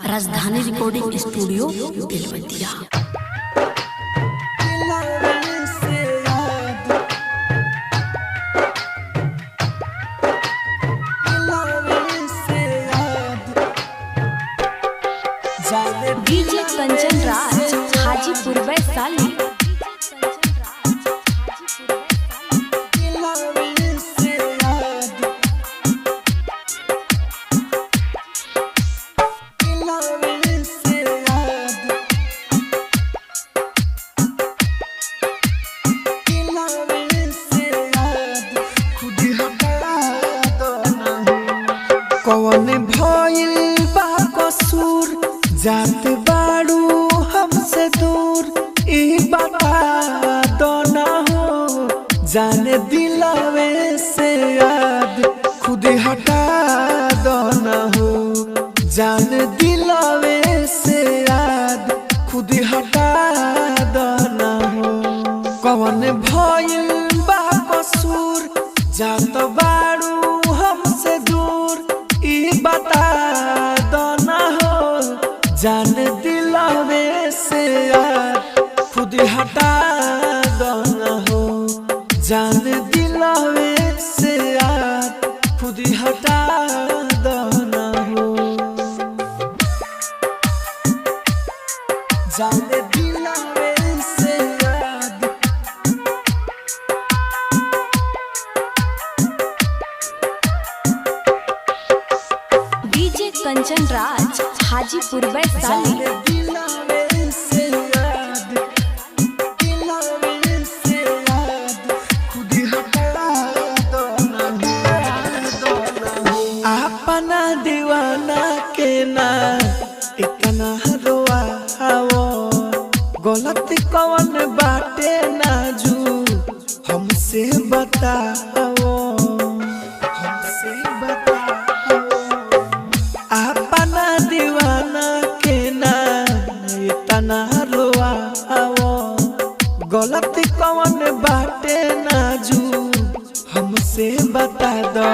राजधानी recording studio Belwatiya. DJ Kanchan Raj Hajipur Vaishali. कौन भइल बा कसूर जात बाड़ू हमसे दूर, ई बता दो ना हो। जाने दिलवे से याद खुद हटा दो ना हो। जाने दिलवे से याद खुद हटा दो ना हो। कौन भइल बा कसूर जात बाड़ू हमसे दूर, ई बता दो ना हो। जान दिलवे से याद खुद हटा दो ना हो। जान दिलवे से याद खुद हटा दो ना हो। जान दिलवे से याद डीजे कंचन राज हाजीपुर वैशाली। अपना दीवाना के ना इतना रोआवो, गलती कौन बाटे नाजू हमसे बताओ। हमसे बताओ अपना दीवाना के ना इतना रोआवो, गलती कौन बाटे नाजू हमसे बता दो।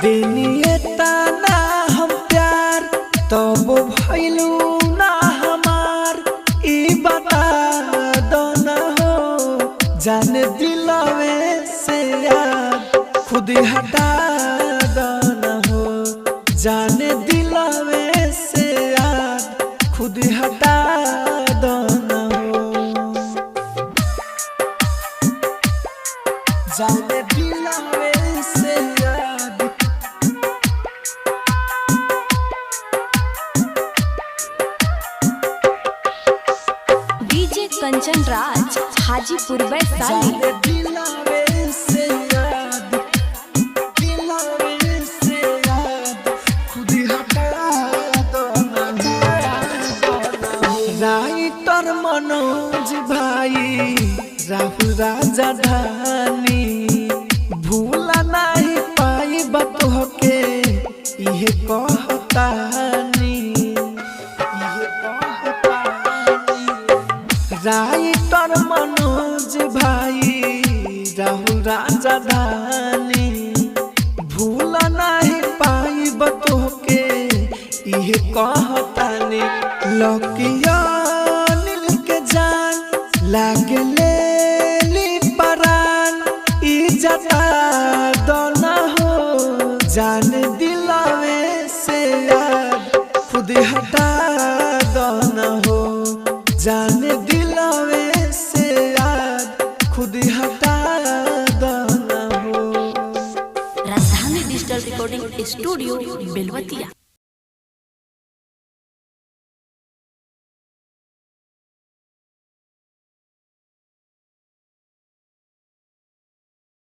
दिनिए ताना हम प्यार तब भइलू ना हमार, ई बता दो ना हो। जान दिलवे से याद खुद हटा दो ना हो। जान दिलवे से याद खुद हटा दो ना हो। जान दिलवे से याद डीजे कंचन राज हाजीपुर वैशाली। राइटर मनोज भाई राहुल राजा धानी, भूला नहीं पाई बतह के इहे कहतानी। राइटर मनोज भाई राहुल राजा धानी, भूला नहीं पाई बतह के इहे कहतानी। लकिया नील के जान लागे ले परान, ई जता दो ना हो। जान दिलवे से याद खुद हटा दो ना हो। जान दिलवे से याद खुद हटा दो ना हो। राजधानी डिजिटल रिकॉर्डिंग स्टूडियो बेलवतिया।